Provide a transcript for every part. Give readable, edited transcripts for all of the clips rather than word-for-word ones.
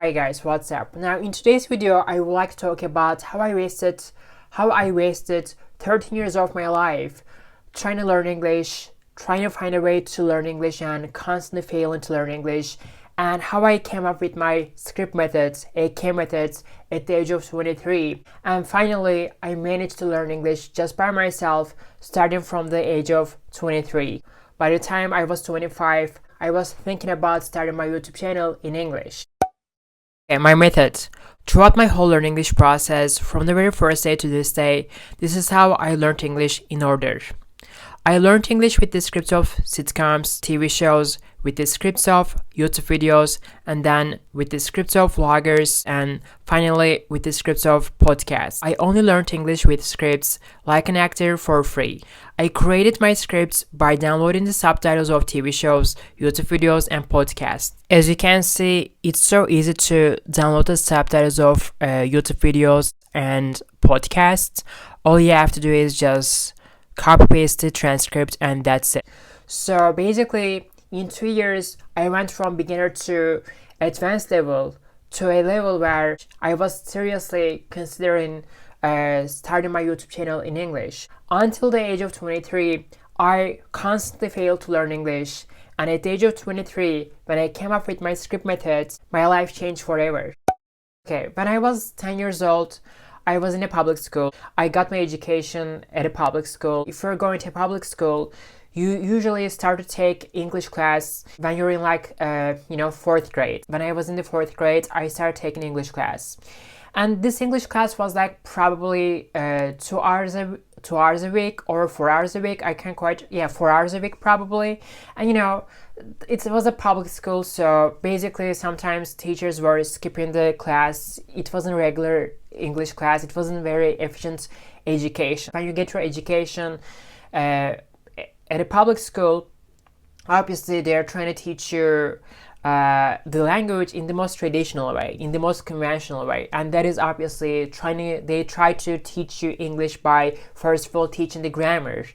Hi guys, what's up? Now in today's video I would like to talk about how I wasted 13 years of my life trying to learn English, trying to find a way to learn English and constantly failing to learn English, and how I came up with my script methods, AK methods, at the age of 23. And finally, I managed to learn English just by myself starting from the age of 23. By the time I was 25, I was thinking about starting my YouTube channel in English. Okay, my methods. Throughout my whole learning English process, from the very first day to this day, this is how I learned English in order. I learned English with the scripts of sitcoms, TV shows, with the scripts of YouTube videos, and then with the scripts of vloggers, and finally with the scripts of podcasts. I only learned English with scripts like an actor for free. I created my scripts by downloading the subtitles of TV shows, YouTube videos, and podcasts. As you can see, it's so easy to download the subtitles of YouTube videos and podcasts. All you have to do is just copy paste the transcript and that's it. So basically in 2 years I went from beginner to advanced level to a level where I was seriously considering starting my YouTube channel in English. Until the age of 23 I constantly failed to learn English, and at the age of 23 when I came up with my script methods, my life changed forever. Okay, when I was 10 years old I was in a public school. I got my education at a public school. If you're going to a public school, you usually start to take English class when you're in fourth grade. When I was in the fourth grade, I started taking English class. And this English class was like probably 2 hours a week or 4 hours a week. I can't quite, 4 hours a week probably. And it was a public school, so basically sometimes teachers were skipping the class. It wasn't regular English class. It wasn't very efficient education. When you get your education at a public school, obviously they're trying to teach you the language in the most traditional way, in the most conventional way, and that is obviously they try to teach you English by first of all teaching the grammar.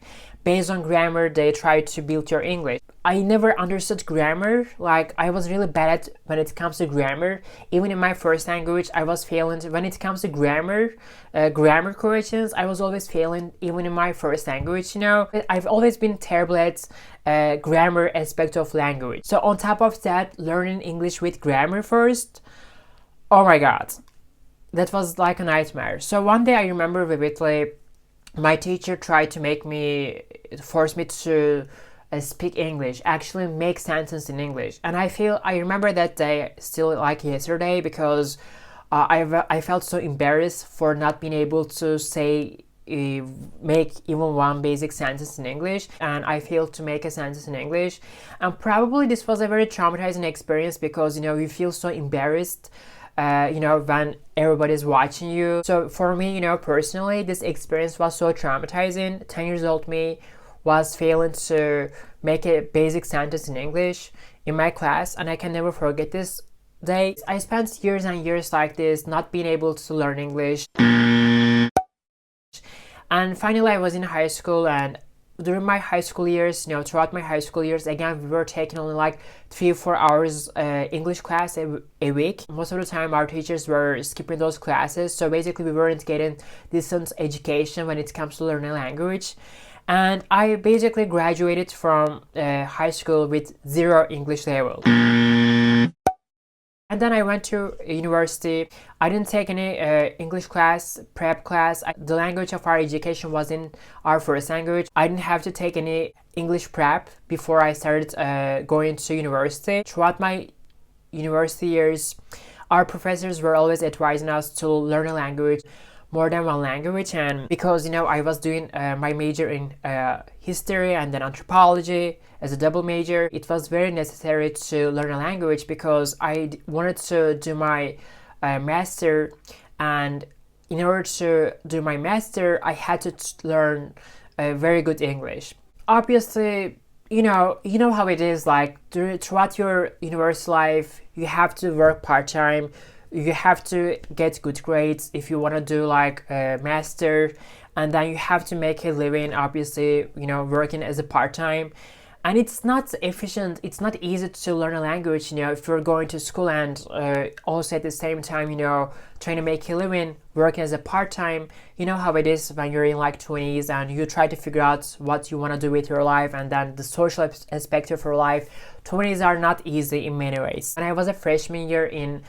Based on grammar, they try to build your English. I never understood grammar. Like, I was really bad at when it comes to grammar. Even in my first language, I was failing. When it comes to grammar corrections, I was always failing even in my first language, I've always been terrible at grammar aspect of language. So on top of that, learning English with grammar first, oh my god, that was like a nightmare. So one day I remember vividly, my teacher tried to force me to speak English, actually make sentences in English. And I remember that day still like yesterday, because I felt so embarrassed for not being able to make even one basic sentence in English, and I failed to make a sentence in English. And probably this was a very traumatizing experience, because you feel so embarrassed when everybody's watching you. So for me, personally, this experience was so traumatizing. 10 years old me was failing to make a basic sentence in English in my class, and I can never forget this day. I spent years and years like this, not being able to learn English. And finally I was in high school, and during my high school years, throughout my high school years, again, we were taking only like 3-4 hours English class a week. Most of the time, our teachers were skipping those classes. So basically, we weren't getting decent education when it comes to learning a language. And I basically graduated from high school with 0 English level. And then I went to university. I didn't take any English class, prep class. The language of our education was in our first language. I didn't have to take any English prep before I started going to university. Throughout my university years, our professors were always advising us to learn a language, more than one language. And because I was doing my major in history and then anthropology as a double major, it was very necessary to learn a language, because I wanted to do my master, and in order to do my master I had to learn very good English. Obviously, you know how it is, like throughout your university life you have to work part-time. You have to get good grades if you want to do like a master, and then you have to make a living, obviously, working as a part-time. and it's not efficient, it's not easy to learn a language, if you're going to school and also at the same time, trying to make a living, working as a part-time. You know how it is when you're in like 20s and you try to figure out what you want to do with your life, and then the social aspect of your life. 20s are not easy in many ways. When I was a freshman year in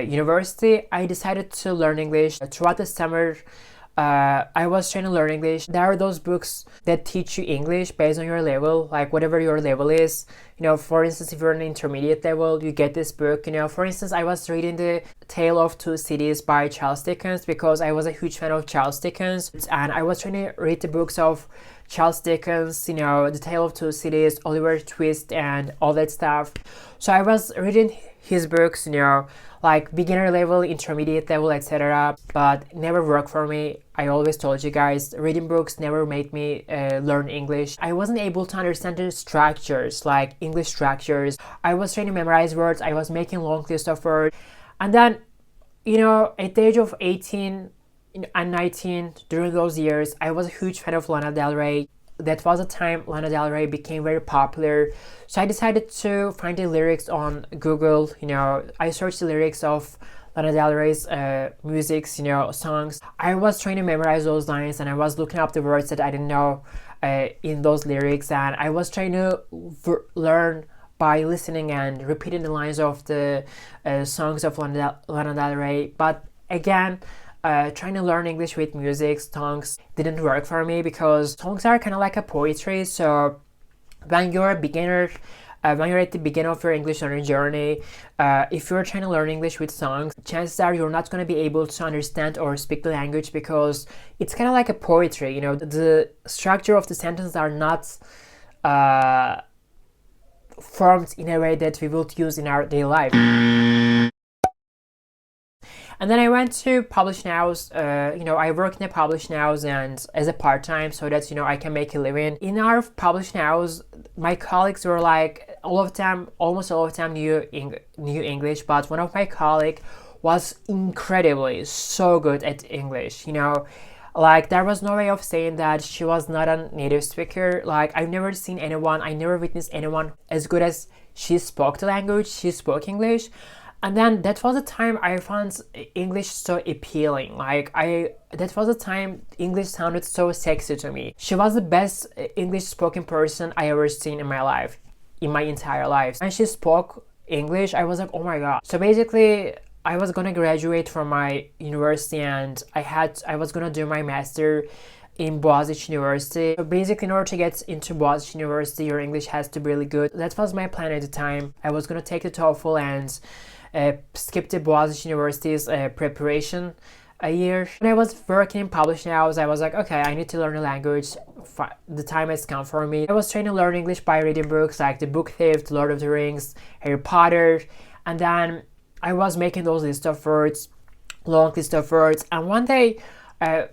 university, I decided to learn English. Throughout the summer, I was trying to learn English. There are those books that teach you English based on your level, like whatever your level is. For instance, if you're an intermediate level, you get this book. For instance, I was reading The Tale of Two Cities by Charles Dickens because I was a huge fan of Charles Dickens, and I was trying to read the books of Charles Dickens, The Tale of Two Cities, Oliver Twist, and all that stuff. So I was reading his books, like beginner level, intermediate level, etc. But never worked for me. I always told you guys, reading books never made me learn English. I wasn't able to understand the structures, like English structures. I was trying to memorize words. I was making long lists of words. And then, at the age of 18 and 19, during those years, I was a huge fan of Lana Del Rey. That was the time Lana Del Rey became very popular. So I decided to find the lyrics on Google. I searched the lyrics of Lana Del Rey's music, songs. I was trying to memorize those lines, and I was looking up the words that I didn't know in those lyrics, and I was trying to learn by listening and repeating the lines of the songs of Lana Del Rey. But again, trying to learn English with music, songs didn't work for me because songs are kind of like a poetry. So when you're a beginner, when you're at the beginning of your English learning journey, if you're trying to learn English with songs, chances are you're not going to be able to understand or speak the language because it's kind of like a poetry. The structure of the sentences are not formed in a way that we would use in our daily life. And then I went to Publish Nows. I work in a Publish Nows and as a part-time so that, I can make a living. In our Publish Nows, my colleagues were like, almost all of them knew English, but one of my colleagues was incredibly so good at English, Like, there was no way of saying that she was not a native speaker. Like, I never witnessed anyone as good as she spoke the language, she spoke English. And then that was the time I found English so appealing. That was the time English sounded so sexy to me. She was the best English spoken person I ever seen in my life, in my entire life. And she spoke English, I was like, oh my god. So basically, I was gonna graduate from my university and I was gonna do my master in Boğaziçi University. So basically, in order to get into Boğaziçi University, your English has to be really good. That was my plan at the time. I was gonna take the TOEFL and skip the Boğaziçi University's preparation a year. When I was working in Publish Nows, I was like, okay, I need to learn a language. The time has come for me. I was trying to learn English by reading books like The Book Thief, The Lord of the Rings, Harry Potter, and then I was making those long list of words, and one day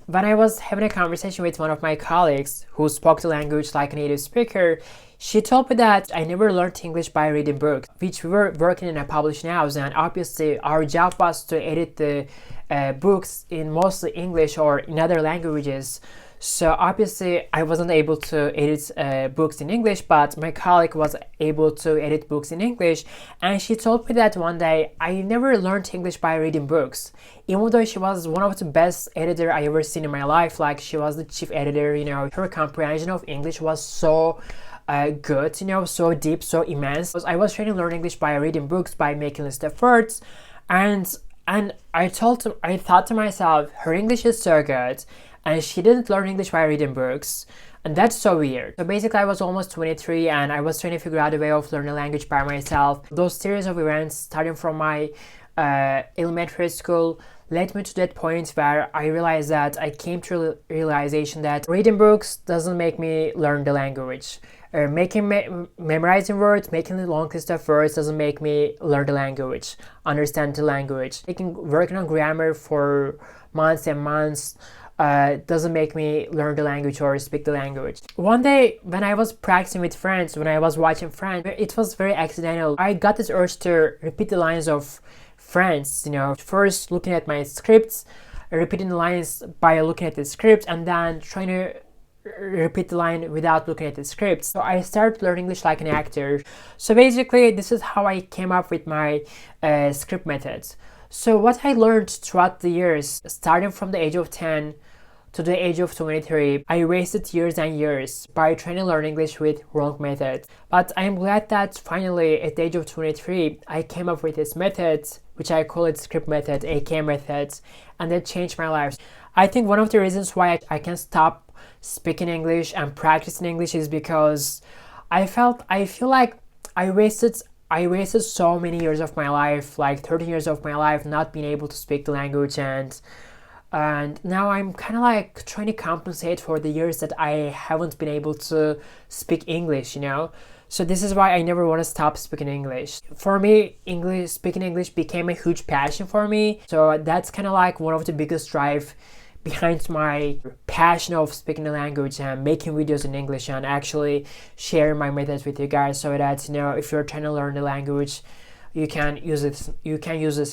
when I was having a conversation with one of my colleagues who spoke the language like a native speaker, she told me that I never learned English by reading books, which we were working in a Publish Nows, and obviously our job was to edit the books in mostly English or in other languages. So obviously I wasn't able to edit books in English, but my colleague was able to edit books in English, and she told me that one day I never learned English by reading books, even though she was one of the best editor I ever seen in my life. Like, she was the chief editor, her comprehension of English was so good, so deep, so immense. I was trying to learn English by reading books, by making list of words, and I thought to myself, her English is so good, and she didn't learn English by reading books, and that's so weird. So basically, I was almost 23, and I was trying to figure out a way of learning a language by myself. Those series of events, starting from my elementary school, led me to that point where I realized that I came to the realization that reading books doesn't make me learn the language. Memorizing words, making a long list of words doesn't make me learn the language, understand the language. Working on grammar for months and months doesn't make me learn the language or speak the language. One day when I was practicing with friends, when I was watching Friends, it was very accidental. I got this urge to repeat the lines of Friends, first looking at my scripts, repeating the lines by looking at the script, and then trying to repeat the line without looking at the script. So I started learning English like an actor. So basically, this is how I came up with my script methods. So what I learned throughout the years, starting from the age of 10 to the age of 23, I wasted years and years by trying to learn English with wrong methods. But I am glad that finally at the age of 23, I came up with this method, which I call it script method, aka methods, and that changed my life. I think one of the reasons why I can stop speaking English and practicing English is because I feel like I wasted so many years of my life, like 13 years of my life, not being able to speak the language, and now I'm kind of like trying to compensate for the years that I haven't been able to speak English, you know? So this is why I never want to stop speaking English. For me, speaking English became a huge passion for me. So that's kind of like one of the biggest drive behind my passion of speaking the language and making videos in English and actually sharing my methods with you guys, so that, you know, if you're trying to learn the language, you can use this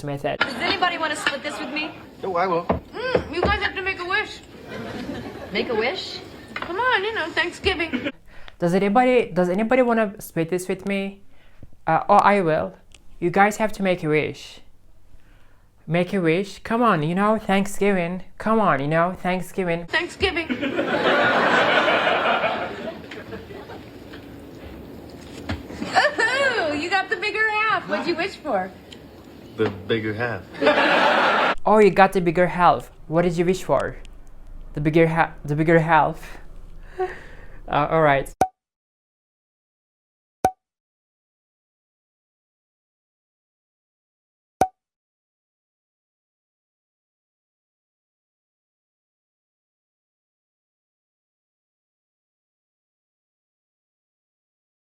method. Does anybody want to split this with me? Oh, I will. You guys have to make a wish. Make a wish? Come on, you know, Thanksgiving. Does anybody want to split this with me? Oh, I will. You guys have to make a wish. Make a wish. Come on, you know, Thanksgiving. Come on, you know, Thanksgiving. Thanksgiving. Ooh, you got the bigger half. What'd you wish for? The bigger half. Oh, you got the bigger half. What did you wish for? The bigger half. All right.